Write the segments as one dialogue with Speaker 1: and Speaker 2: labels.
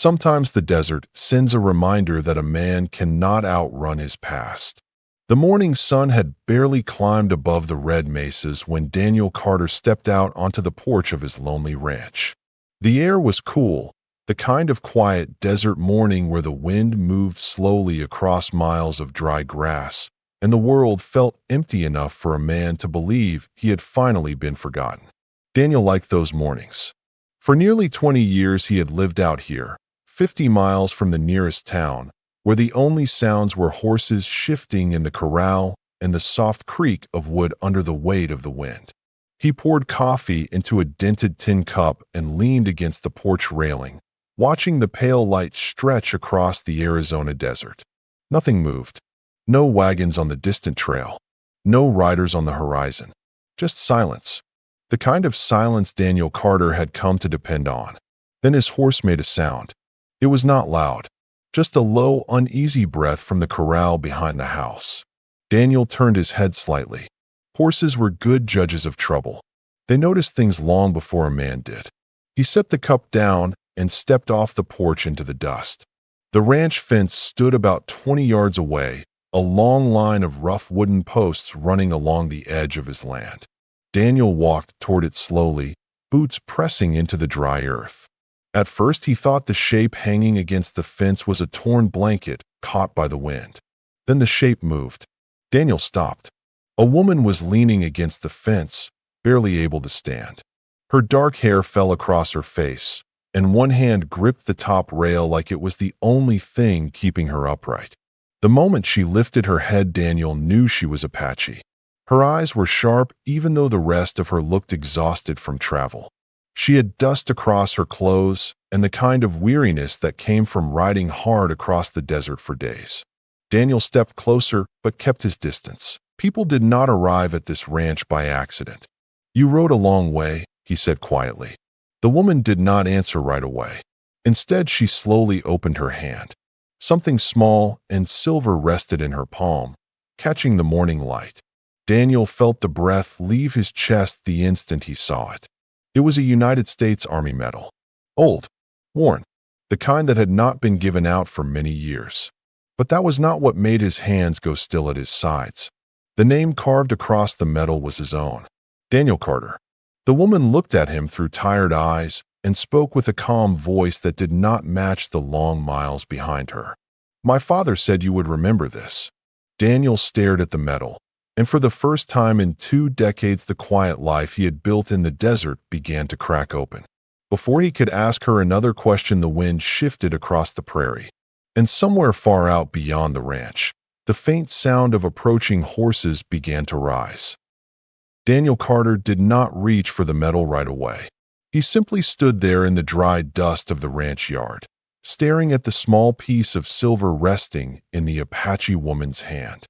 Speaker 1: Sometimes the desert sends a reminder that a man cannot outrun his past. The morning sun had barely climbed above the red mesas when Daniel Carter stepped out onto the porch of his lonely ranch. The air was cool, the kind of quiet desert morning where the wind moved slowly across miles of dry grass, and the world felt empty enough for a man to believe he had finally been forgotten. Daniel liked those mornings. For nearly 20 years he had lived out here, 50 miles from the nearest town, where the only sounds were horses shifting in the corral and the soft creak of wood under the weight of the wind. He poured coffee into a dented tin cup and leaned against the porch railing, watching the pale light stretch across the Arizona desert. Nothing moved. No wagons on the distant trail. No riders on the horizon. Just silence. The kind of silence Daniel Carter had come to depend on. Then his horse made a sound. It was not loud. Just a low, uneasy breath from the corral behind the house. Daniel turned his head slightly. Horses were good judges of trouble. They noticed things long before a man did. He set the cup down and stepped off the porch into the dust. The ranch fence stood about 20 yards away, a long line of rough wooden posts running along the edge of his land. Daniel walked toward it slowly, boots pressing into the dry earth. At first he thought the shape hanging against the fence was a torn blanket caught by the wind. Then the shape moved. Daniel stopped. A woman was leaning against the fence, barely able to stand. Her dark hair fell across her face, and one hand gripped the top rail like it was the only thing keeping her upright. The moment she lifted her head, Daniel knew she was Apache. Her eyes were sharp even though the rest of her looked exhausted from travel. She had dust across her clothes and the kind of weariness that came from riding hard across the desert for days. Daniel stepped closer but kept his distance. People did not arrive at this ranch by accident. "You rode a long way," he said quietly. The woman did not answer right away. Instead, she slowly opened her hand. Something small and silver rested in her palm, catching the morning light. Daniel felt the breath leave his chest the instant he saw it. It was a United States Army medal. Old, worn, the kind that had not been given out for many years. But that was not what made his hands go still at his sides. The name carved across the medal was his own. Daniel Carter. The woman looked at him through tired eyes and spoke with a calm voice that did not match the long miles behind her. "My father said you would remember this." Daniel stared at the medal, and for the first time in 2 decades the quiet life he had built in the desert began to crack open. Before he could ask her another question, the wind shifted across the prairie, and somewhere far out beyond the ranch, the faint sound of approaching horses began to rise. Daniel Carter did not reach for the medal right away. He simply stood there in the dry dust of the ranch yard, staring at the small piece of silver resting in the Apache woman's hand.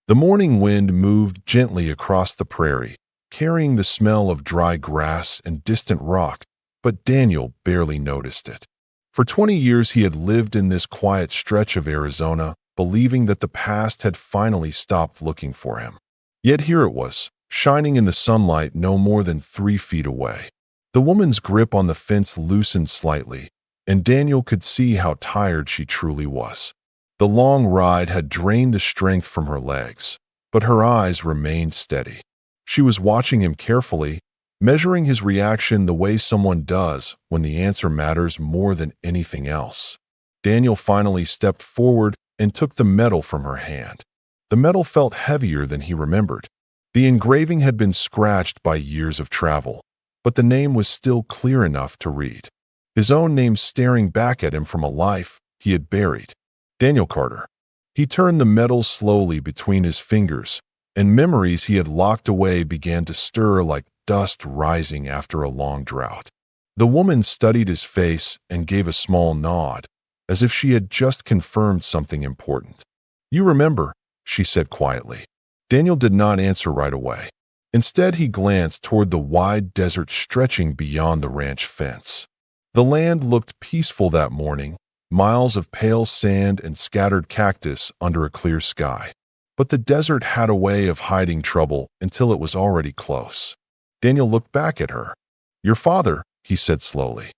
Speaker 1: The morning wind moved gently across the prairie, carrying the smell of dry grass and distant rock, but Daniel barely noticed it. For 20 years he had lived in this quiet stretch of Arizona, believing that the past had finally stopped looking for him. Yet here it was, shining in the sunlight no more than 3 feet away. The woman's grip on the fence loosened slightly, and Daniel could see how tired she truly was. The long ride had drained the strength from her legs, but her eyes remained steady. She was watching him carefully, measuring his reaction the way someone does when the answer matters more than anything else. Daniel finally stepped forward and took the medal from her hand. The medal felt heavier than he remembered. The engraving had been scratched by years of travel, but the name was still clear enough to read. His own name staring back at him from a life he had buried. Daniel Carter. He turned the medal slowly between his fingers, and memories he had locked away began to stir like dust rising after a long drought. The woman studied his face and gave a small nod, as if she had just confirmed something important. "You remember," she said quietly. Daniel did not answer right away. Instead, he glanced toward the wide desert stretching beyond the ranch fence. The land looked peaceful that morning, miles of pale sand and scattered cactus under a clear sky. But the desert had a way of hiding trouble until it was already close. Daniel looked back at her. "Your father," he said slowly.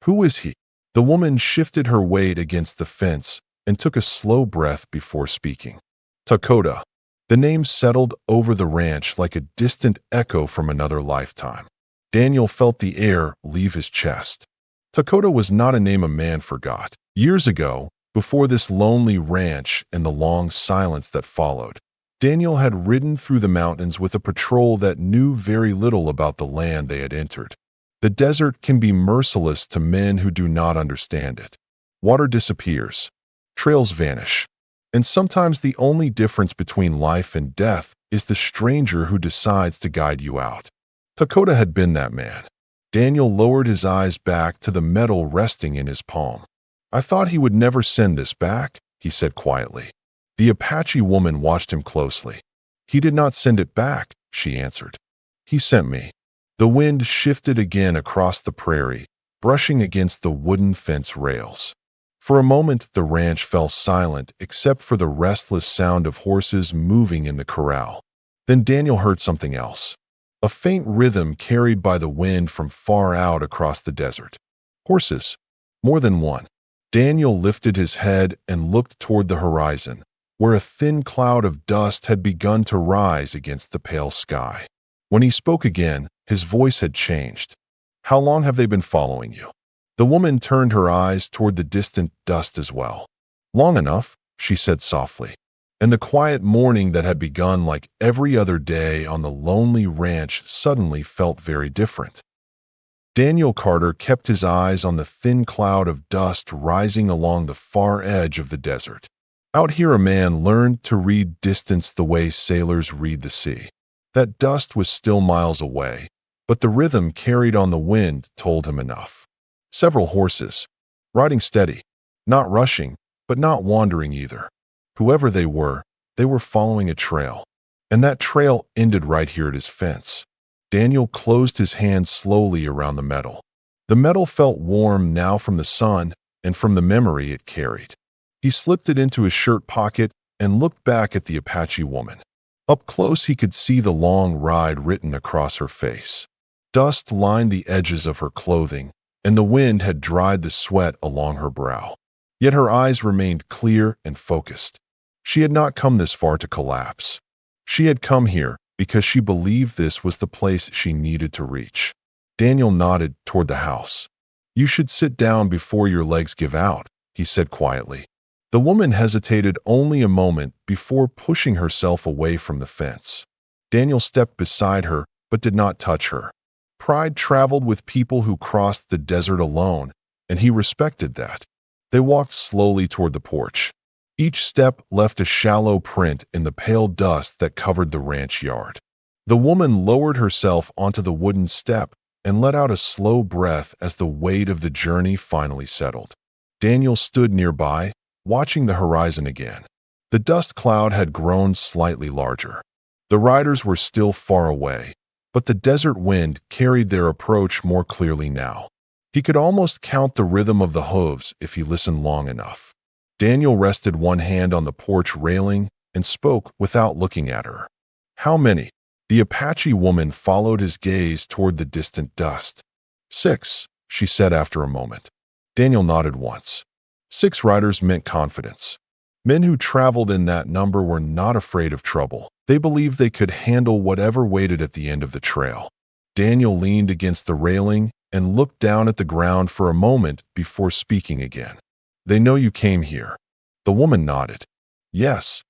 Speaker 1: "Who is he?" The woman shifted her weight against the fence and took a slow breath before speaking. Dakota. The name settled over the ranch like a distant echo from another lifetime. Daniel felt the air leave his chest. Dakota was not a name a man forgot. Years ago, before this lonely ranch and the long silence that followed, Daniel had ridden through the mountains with a patrol that knew very little about the land they had entered. The desert can be merciless to men who do not understand it. Water disappears. Trails vanish. And sometimes the only difference between life and death is the stranger who decides to guide you out. Dakota had been that man. Daniel lowered his eyes back to the metal resting in his palm. "I thought he would never send this back," he said quietly. The Apache woman watched him closely. "He did not send it back," she answered. "He sent me." The wind shifted again across the prairie, brushing against the wooden fence rails. For a moment, the ranch fell silent except for the restless sound of horses moving in the corral. Then Daniel heard something else. A faint rhythm carried by the wind from far out across the desert. Horses. More than one. Daniel lifted his head and looked toward the horizon, where a thin cloud of dust had begun to rise against the pale sky. When he spoke again, his voice had changed. "How long have they been following you?" The woman turned her eyes toward the distant dust as well. "Long enough," she said softly. And the quiet morning that had begun like every other day on the lonely ranch suddenly felt very different. Daniel Carter kept his eyes on the thin cloud of dust rising along the far edge of the desert. Out here a man learned to read distance the way sailors read the sea. That dust was still miles away, but the rhythm carried on the wind told him enough. Several horses, riding steady, not rushing, but not wandering either. Whoever they were following a trail, and that trail ended right here at his fence. Daniel closed his hand slowly around the metal. The metal felt warm now from the sun and from the memory it carried. He slipped it into his shirt pocket and looked back at the Apache woman. Up close he could see the long ride written across her face. Dust lined the edges of her clothing, and the wind had dried the sweat along her brow. Yet her eyes remained clear and focused. She had not come this far to collapse. She had come here because she believed this was the place she needed to reach. Daniel nodded toward the house. "You should sit down before your legs give out," he said quietly. The woman hesitated only a moment before pushing herself away from the fence. Daniel stepped beside her but did not touch her. Pride traveled with people who crossed the desert alone, and he respected that. They walked slowly toward the porch. Each step left a shallow print in the pale dust that covered the ranch yard. The woman lowered herself onto the wooden step and let out a slow breath as the weight of the journey finally settled. Daniel stood nearby, watching the horizon again. The dust cloud had grown slightly larger. The riders were still far away, but the desert wind carried their approach more clearly now. He could almost count the rhythm of the hooves if he listened long enough. Daniel rested one hand on the porch railing and spoke without looking at her. "How many?" The Apache woman followed his gaze toward the distant dust. "6," she said after a moment. Daniel nodded once. 6 riders meant confidence. Men who traveled in that number were not afraid of trouble. They believed they could handle whatever waited at the end of the trail. Daniel leaned against the railing and looked down at the ground for a moment before speaking again. "They know you came here." The woman nodded. "Yes."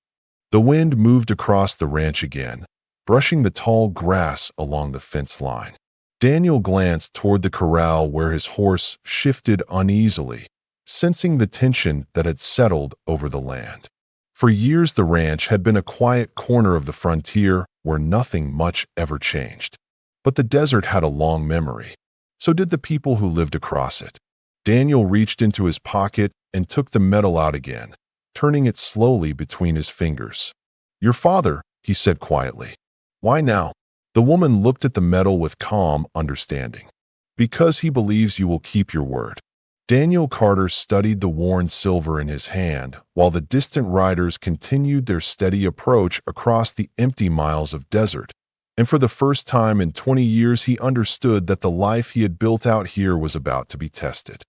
Speaker 1: The wind moved across the ranch again, brushing the tall grass along the fence line. Daniel glanced toward the corral where his horse shifted uneasily, sensing the tension that had settled over the land. For years the ranch had been a quiet corner of the frontier where nothing much ever changed. But the desert had a long memory. So did the people who lived across it. Daniel reached into his pocket and took the metal out again, turning it slowly between his fingers. "Your father," he said quietly. "Why now?" The woman looked at the metal with calm understanding. "Because he believes you will keep your word." Daniel Carter studied the worn silver in his hand while the distant riders continued their steady approach across the empty miles of desert. And for the first time in 20 years he understood that the life he had built out here was about to be tested.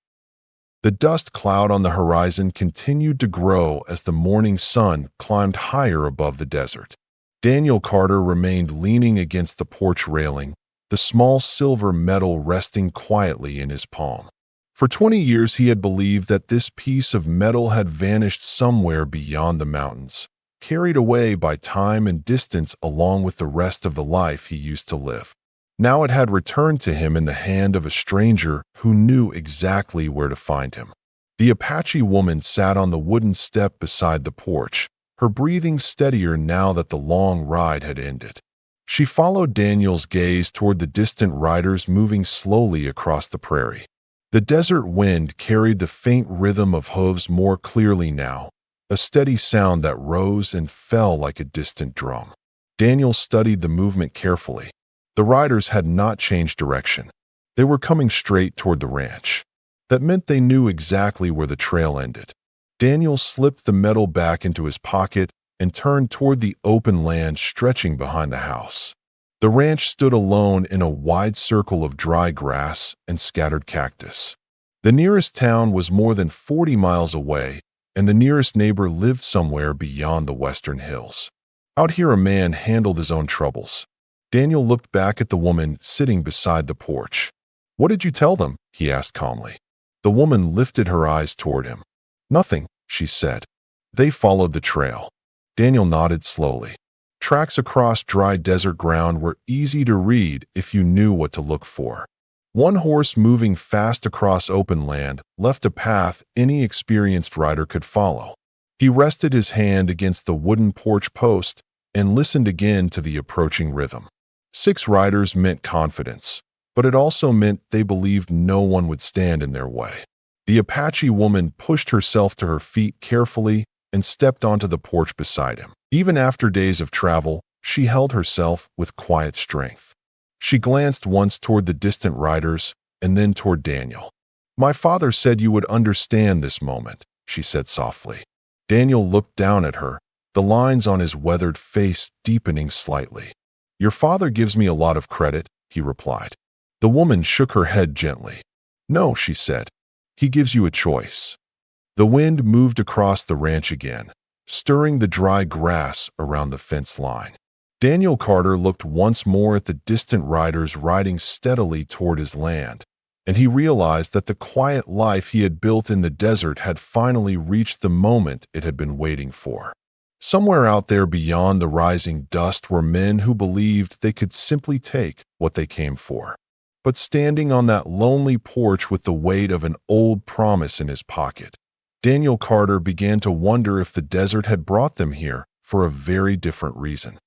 Speaker 1: The dust cloud on the horizon continued to grow as the morning sun climbed higher above the desert. Daniel Carter remained leaning against the porch railing, the small silver medal resting quietly in his palm. For 20 years he had believed that this piece of metal had vanished somewhere beyond the mountains, carried away by time and distance along with the rest of the life he used to live. Now it had returned to him in the hand of a stranger who knew exactly where to find him. The Apache woman sat on the wooden step beside the porch, her breathing steadier now that the long ride had ended. She followed Daniel's gaze toward the distant riders moving slowly across the prairie. The desert wind carried the faint rhythm of hooves more clearly now, a steady sound that rose and fell like a distant drum. Daniel studied the movement carefully. The riders had not changed direction. They were coming straight toward the ranch. That meant they knew exactly where the trail ended. Daniel slipped the medal back into his pocket and turned toward the open land stretching behind the house. The ranch stood alone in a wide circle of dry grass and scattered cactus. The nearest town was more than 40 miles away, and the nearest neighbor lived somewhere beyond the western hills. Out here a man handled his own troubles. Daniel looked back at the woman sitting beside the porch. "What did you tell them?" he asked calmly. The woman lifted her eyes toward him. "Nothing," she said. "They followed the trail." Daniel nodded slowly. Tracks across dry desert ground were easy to read if you knew what to look for. One horse moving fast across open land left a path any experienced rider could follow. He rested his hand against the wooden porch post and listened again to the approaching rhythm. 6 riders meant confidence, but it also meant they believed no one would stand in their way. The Apache woman pushed herself to her feet carefully and stepped onto the porch beside him. Even after days of travel, she held herself with quiet strength. She glanced once toward the distant riders and then toward Daniel. "My father said you would understand this moment," she said softly. Daniel looked down at her, the lines on his weathered face deepening slightly. "Your father gives me a lot of credit," he replied. The woman shook her head gently. "No," she said. "He gives you a choice." The wind moved across the ranch again, stirring the dry grass around the fence line. Daniel Carter looked once more at the distant riders riding steadily toward his land, and he realized that the quiet life he had built in the desert had finally reached the moment it had been waiting for. Somewhere out there beyond the rising dust were men who believed they could simply take what they came for. But standing on that lonely porch with the weight of an old promise in his pocket, Daniel Carter began to wonder if the desert had brought them here for a very different reason.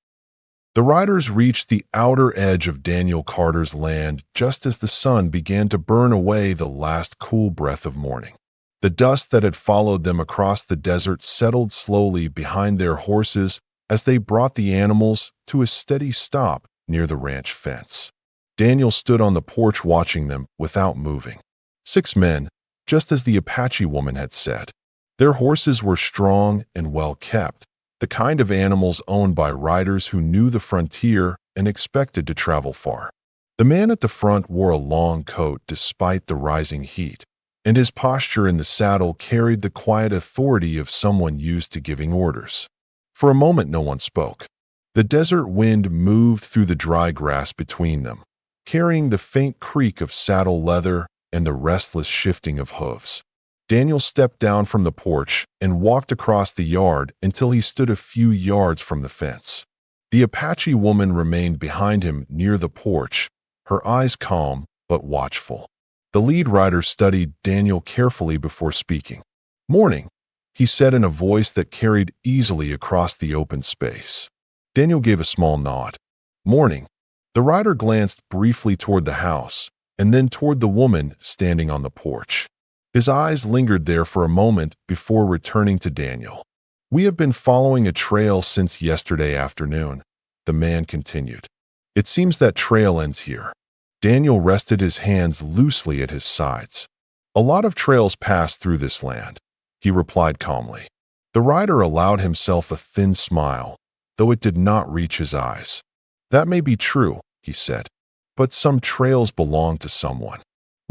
Speaker 1: The riders reached the outer edge of Daniel Carter's land just as the sun began to burn away the last cool breath of morning. The dust that had followed them across the desert settled slowly behind their horses as they brought the animals to a steady stop near the ranch fence. Daniel stood on the porch watching them without moving. 6 men, just as the Apache woman had said. Their horses were strong and well kept, the kind of animals owned by riders who knew the frontier and expected to travel far. The man at the front wore a long coat despite the rising heat, and his posture in the saddle carried the quiet authority of someone used to giving orders. For a moment no one spoke. The desert wind moved through the dry grass between them, carrying the faint creak of saddle leather and the restless shifting of hooves. Daniel stepped down from the porch and walked across the yard until he stood a few yards from the fence. The Apache woman remained behind him near the porch, her eyes calm but watchful. The lead rider studied Daniel carefully before speaking. "Morning," he said in a voice that carried easily across the open space. Daniel gave a small nod. "Morning." The rider glanced briefly toward the house and then toward the woman standing on the porch. His eyes lingered there for a moment before returning to Daniel. "We have been following a trail since yesterday afternoon," the man continued. "It seems that trail ends here." Daniel rested his hands loosely at his sides. "A lot of trails pass through this land," he replied calmly. The rider allowed himself a thin smile, though it did not reach his eyes. "That may be true," he said, "but some trails belong to someone."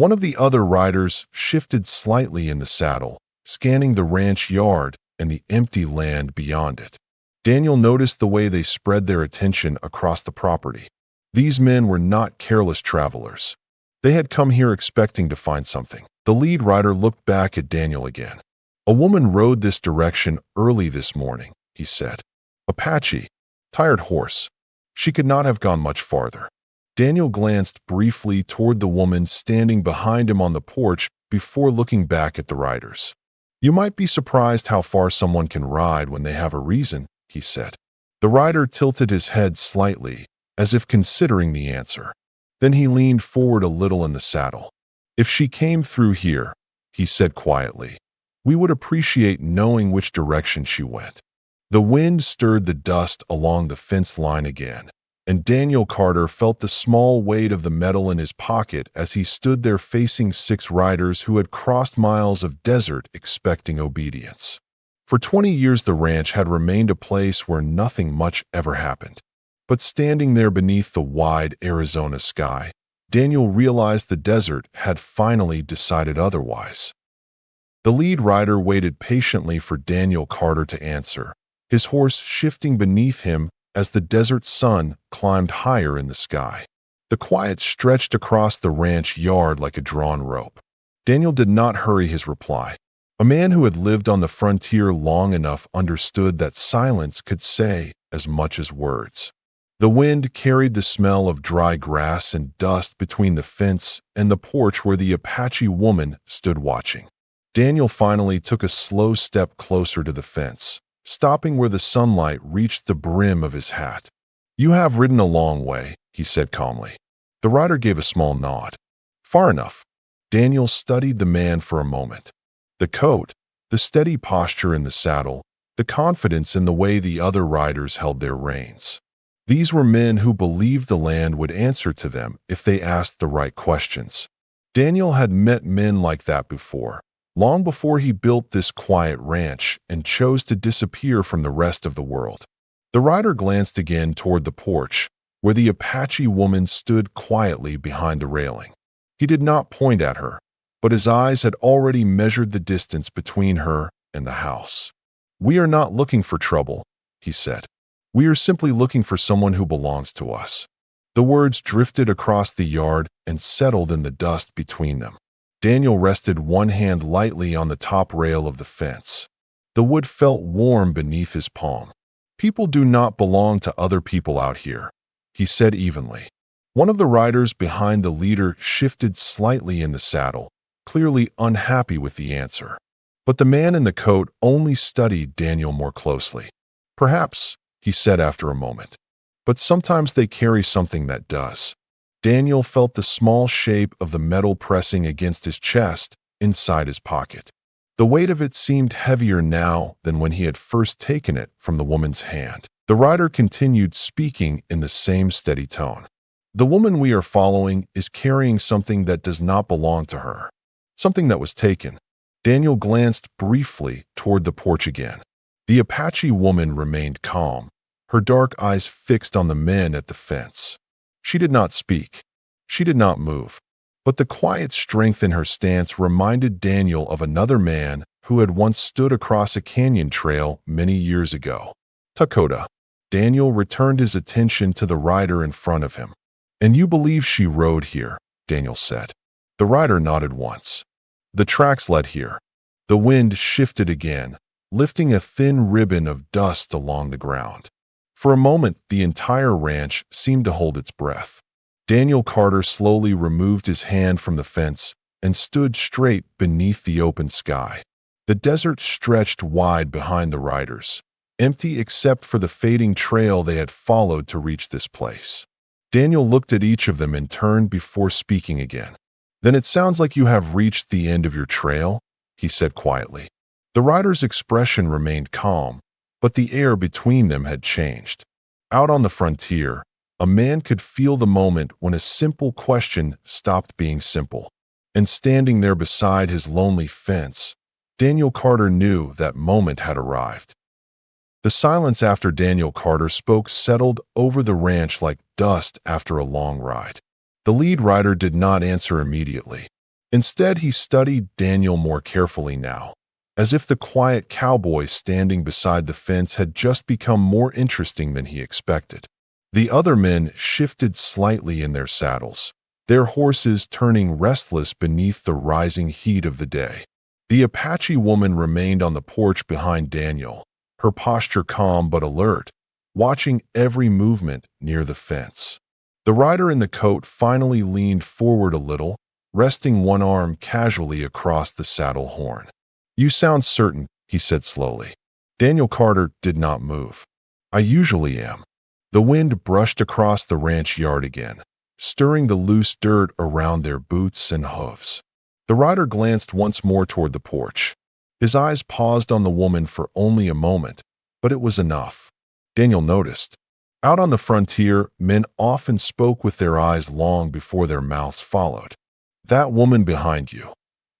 Speaker 1: One of the other riders shifted slightly in the saddle, scanning the ranch yard and the empty land beyond it. Daniel noticed the way they spread their attention across the property. These men were not careless travelers. They had come here expecting to find something. The lead rider looked back at Daniel again. "A woman rode this direction early this morning," he said. "Apache, tired horse. She could not have gone much farther." Daniel glanced briefly toward the woman standing behind him on the porch before looking back at the riders. "You might be surprised how far someone can ride when they have a reason," he said. The rider tilted his head slightly, as if considering the answer. Then he leaned forward a little in the saddle. "If she came through here," he said quietly, "we would appreciate knowing which direction she went." The wind stirred the dust along the fence line again, and Daniel Carter felt the small weight of the metal in his pocket as he stood there facing 6 riders who had crossed miles of desert expecting obedience. For 20 years the ranch had remained a place where nothing much ever happened. But standing there beneath the wide Arizona sky, Daniel realized the desert had finally decided otherwise. The lead rider waited patiently for Daniel Carter to answer, his horse shifting beneath him as the desert sun climbed higher in the sky. The quiet stretched across the ranch yard like a drawn rope. Daniel did not hurry his reply. A man who had lived on the frontier long enough understood that silence could say as much as words. The wind carried the smell of dry grass and dust between the fence and the porch where the Apache woman stood watching. Daniel finally took a slow step closer to the fence, stopping where the sunlight reached the brim of his hat. "You have ridden a long way," he said calmly. The rider gave a small nod. "Far enough." Daniel studied the man for a moment. The coat, the steady posture in the saddle, the confidence in the way the other riders held their reins. These were men who believed the land would answer to them if they asked the right questions. Daniel had met men like that before, long before he built this quiet ranch and chose to disappear from the rest of the world. The rider glanced again toward the porch, where the Apache woman stood quietly behind the railing. He did not point at her, but his eyes had already measured the distance between her and the house. "We are not looking for trouble," he said. "We are simply looking for someone who belongs to us." The words drifted across the yard and settled in the dust between them. Daniel rested one hand lightly on the top rail of the fence. The wood felt warm beneath his palm. "People do not belong to other people out here," he said evenly. One of the riders behind the leader shifted slightly in the saddle, clearly unhappy with the answer. But the man in the coat only studied Daniel more closely. "Perhaps," he said after a moment, "but sometimes they carry something that does." Daniel felt the small shape of the metal pressing against his chest inside his pocket. The weight of it seemed heavier now than when he had first taken it from the woman's hand. The rider continued speaking in the same steady tone. "The woman we are following is carrying something that does not belong to her, something that was taken." Daniel glanced briefly toward the porch again. The Apache woman remained calm, her dark eyes fixed on the men at the fence. She did not speak. She did not move. But the quiet strength in her stance reminded Daniel of another man who had once stood across a canyon trail many years ago. Dakota. Daniel returned his attention to the rider in front of him. "And you believe she rode here," Daniel said. The rider nodded once. "The tracks led here." The wind shifted again, lifting a thin ribbon of dust along the ground. For a moment, the entire ranch seemed to hold its breath. Daniel Carter slowly removed his hand from the fence and stood straight beneath the open sky. The desert stretched wide behind the riders, empty except for the fading trail they had followed to reach this place. Daniel looked at each of them in turn before speaking again. "Then it sounds like you have reached the end of your trail," he said quietly. The rider's expression remained calm, but the air between them had changed. Out on the frontier, a man could feel the moment when a simple question stopped being simple. And standing there beside his lonely fence, Daniel Carter knew that moment had arrived. The silence after Daniel Carter spoke settled over the ranch like dust after a long ride. The lead rider did not answer immediately. Instead, he studied Daniel more carefully now, as if the quiet cowboy standing beside the fence had just become more interesting than he expected. The other men shifted slightly in their saddles, their horses turning restless beneath the rising heat of the day. The Apache woman remained on the porch behind Daniel, her posture calm but alert, watching every movement near the fence. The rider in the coat finally leaned forward a little, resting one arm casually across the saddle horn. "You sound certain," he said slowly. Daniel Carter did not move. "I usually am." The wind brushed across the ranch yard again, stirring the loose dirt around their boots and hooves. The rider glanced once more toward the porch. His eyes paused on the woman for only a moment, but it was enough. Daniel noticed. Out on the frontier, men often spoke with their eyes long before their mouths followed. "That woman behind you,"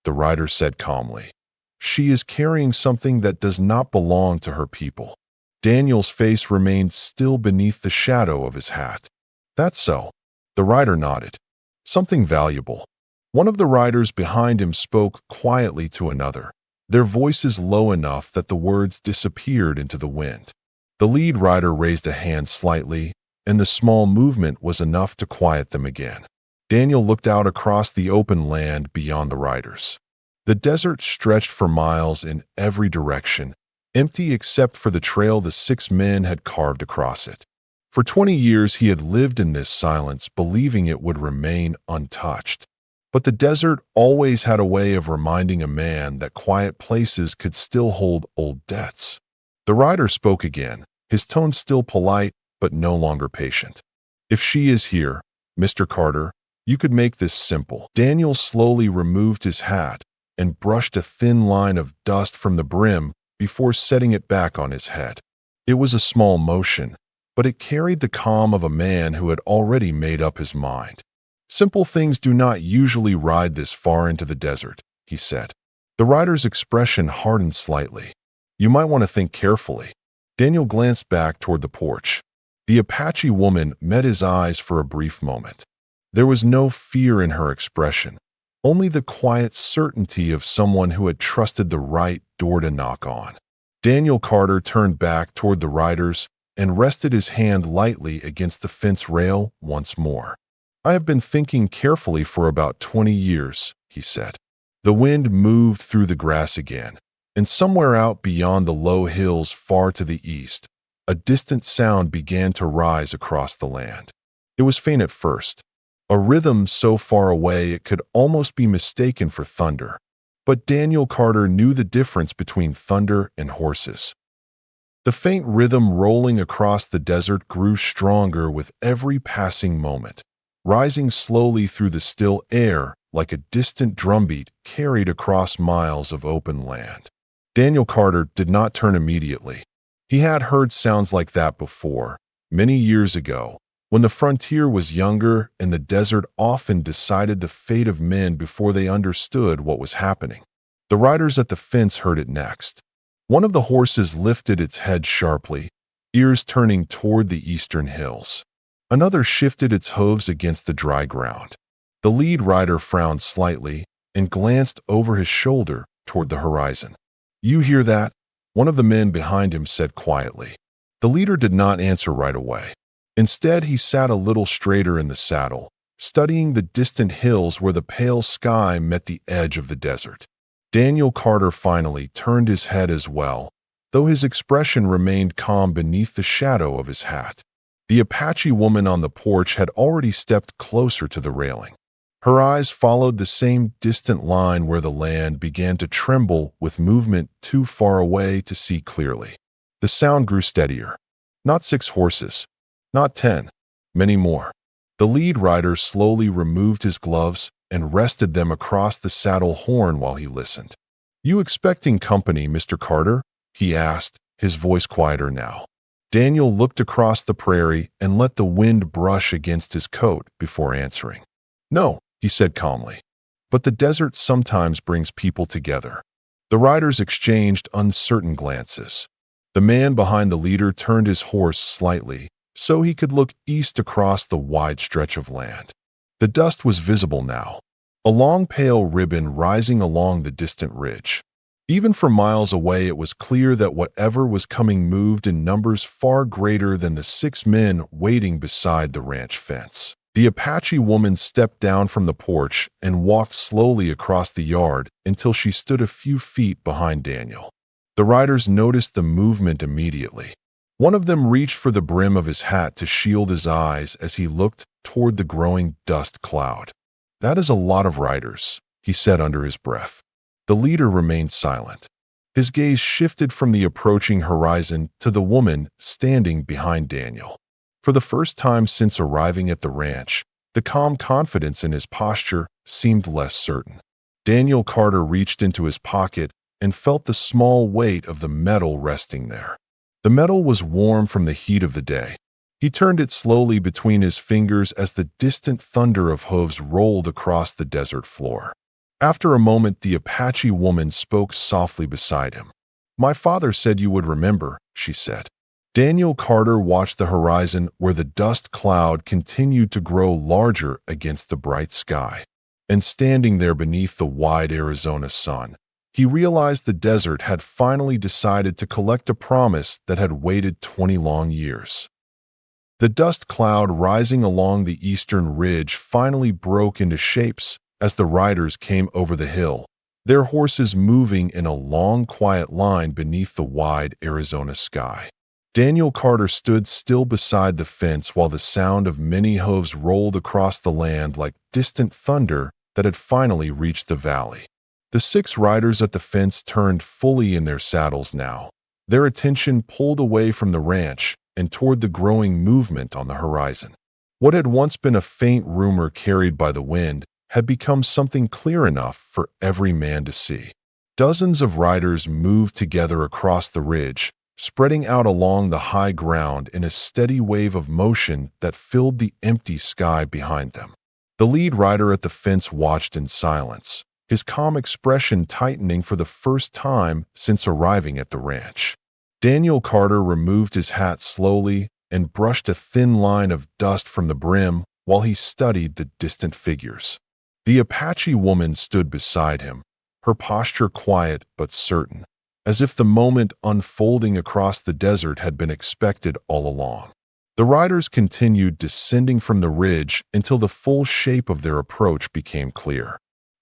Speaker 1: the rider said calmly. "She is carrying something that does not belong to her people." Daniel's face remained still beneath the shadow of his hat. "That's so." The rider nodded. "Something valuable." One of the riders behind him spoke quietly to another, their voices low enough that the words disappeared into the wind. The lead rider raised a hand slightly, and the small movement was enough to quiet them again. Daniel looked out across the open land beyond the riders. The desert stretched for miles in every direction, empty except for the trail the 6 men had carved across it. For 20 years he had lived in this silence, believing it would remain untouched. But the desert always had a way of reminding a man that quiet places could still hold old debts. The rider spoke again, his tone still polite but no longer patient. "If she is here, Mr. Carter, you could make this simple." Daniel slowly removed his hat and brushed a thin line of dust from the brim before setting it back on his head. It was a small motion, but it carried the calm of a man who had already made up his mind. "Simple things do not usually ride this far into the desert," he said. The rider's expression hardened slightly. "You might want to think carefully." Daniel glanced back toward the porch. The Apache woman met his eyes for a brief moment. There was no fear in her expression, only the quiet certainty of someone who had trusted the right door to knock on. Daniel Carter turned back toward the riders and rested his hand lightly against the fence rail once more. "I have been thinking carefully for about 20 years, he said. The wind moved through the grass again, and somewhere out beyond the low hills far to the east, a distant sound began to rise across the land. It was faint at first, a rhythm so far away it could almost be mistaken for thunder. But Daniel Carter knew the difference between thunder and horses. The faint rhythm rolling across the desert grew stronger with every passing moment, rising slowly through the still air like a distant drumbeat carried across miles of open land. Daniel Carter did not turn immediately. He had heard sounds like that before, many years ago, when the frontier was younger and the desert often decided the fate of men before they understood what was happening. The riders at the fence heard it next. One of the horses lifted its head sharply, ears turning toward the eastern hills. Another shifted its hooves against the dry ground. The lead rider frowned slightly and glanced over his shoulder toward the horizon. "You hear that?" one of the men behind him said quietly. The leader did not answer right away. Instead, he sat a little straighter in the saddle, studying the distant hills where the pale sky met the edge of the desert. Daniel Carter finally turned his head as well, though his expression remained calm beneath the shadow of his hat. The Apache woman on the porch had already stepped closer to the railing. Her eyes followed the same distant line where the land began to tremble with movement too far away to see clearly. The sound grew steadier. Not 6 horses, not 10, many more. The lead rider slowly removed his gloves and rested them across the saddle horn while he listened. "You expecting company, Mr. Carter?" he asked, his voice quieter now. Daniel looked across the prairie and let the wind brush against his coat before answering. "No," he said calmly, "but the desert sometimes brings people together." The riders exchanged uncertain glances. The man behind the leader turned his horse slightly so he could look east across the wide stretch of land. The dust was visible now, a long pale ribbon rising along the distant ridge. Even from miles away, it was clear that whatever was coming moved in numbers far greater than the 6 men waiting beside the ranch fence. The Apache woman stepped down from the porch and walked slowly across the yard until she stood a few feet behind Daniel. The riders noticed the movement immediately. One of them reached for the brim of his hat to shield his eyes as he looked toward the growing dust cloud. "That is a lot of riders," he said under his breath. The leader remained silent. His gaze shifted from the approaching horizon to the woman standing behind Daniel. For the first time since arriving at the ranch, the calm confidence in his posture seemed less certain. Daniel Carter reached into his pocket and felt the small weight of the metal resting there. The metal was warm from the heat of the day. He turned it slowly between his fingers as the distant thunder of hooves rolled across the desert floor. After a moment, the Apache woman spoke softly beside him. "My father said you would remember," she said. Daniel Carter watched the horizon where the dust cloud continued to grow larger against the bright sky. And standing there beneath the wide Arizona sun, he realized the desert had finally decided to collect a promise that had waited 20 long years. The dust cloud rising along the eastern ridge finally broke into shapes as the riders came over the hill, their horses moving in a long, quiet line beneath the wide Arizona sky. Daniel Carter stood still beside the fence while the sound of many hooves rolled across the land like distant thunder that had finally reached the valley. The 6 riders at the fence turned fully in their saddles now, their attention pulled away from the ranch and toward the growing movement on the horizon. What had once been a faint rumor carried by the wind had become something clear enough for every man to see. Dozens of riders moved together across the ridge, spreading out along the high ground in a steady wave of motion that filled the empty sky behind them. The lead rider at the fence watched in silence, his calm expression tightening for the first time since arriving at the ranch. Daniel Carter removed his hat slowly and brushed a thin line of dust from the brim while he studied the distant figures. The Apache woman stood beside him, her posture quiet but certain, as if the moment unfolding across the desert had been expected all along. The riders continued descending from the ridge until the full shape of their approach became clear.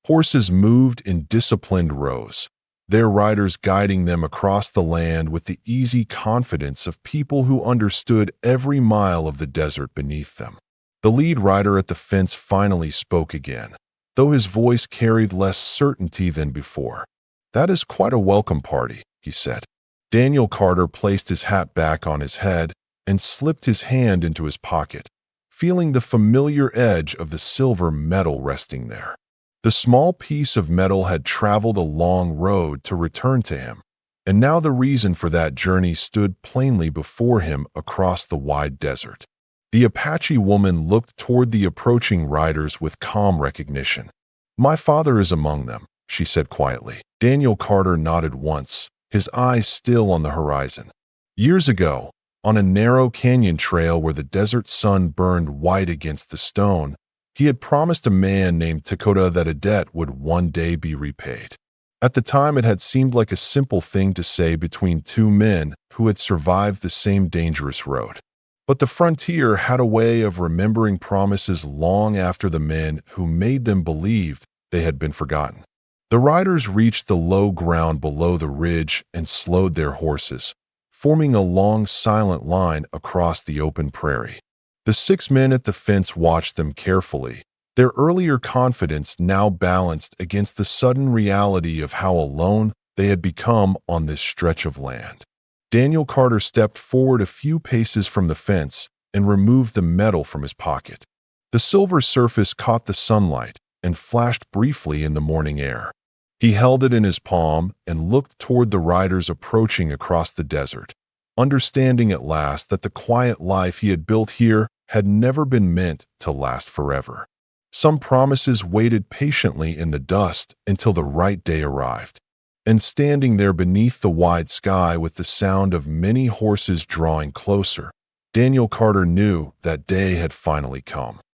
Speaker 1: Horses moved in disciplined rows, their riders guiding them across the land with the easy confidence of people who understood every mile of the desert beneath them. The lead rider at the fence finally spoke again, though his voice carried less certainty than before. "That is quite a welcome party," he said. Daniel Carter placed his hat back on his head and slipped his hand into his pocket, feeling the familiar edge of the silver metal resting there. The small piece of metal had traveled a long road to return to him, and now the reason for that journey stood plainly before him across the wide desert. The Apache woman looked toward the approaching riders with calm recognition. "My father is among them," she said quietly. Daniel Carter nodded once, his eyes still on the horizon. Years ago, on a narrow canyon trail where the desert sun burned white against the stone, he had promised a man named Dakota that a debt would one day be repaid. At the time, it had seemed like a simple thing to say between 2 men who had survived the same dangerous road. But the frontier had a way of remembering promises long after the men who made them believed they had been forgotten. The riders reached the low ground below the ridge and slowed their horses, forming a long, silent line across the open prairie. The 6 men at the fence watched them carefully, their earlier confidence now balanced against the sudden reality of how alone they had become on this stretch of land. Daniel Carter stepped forward a few paces from the fence and removed the metal from his pocket. The silver surface caught the sunlight and flashed briefly in the morning air. He held it in his palm and looked toward the riders approaching across the desert, understanding at last that the quiet life he had built here had never been meant to last forever. Some promises waited patiently in the dust until the right day arrived. And standing there beneath the wide sky with the sound of many horses drawing closer, Daniel Carter knew that day had finally come.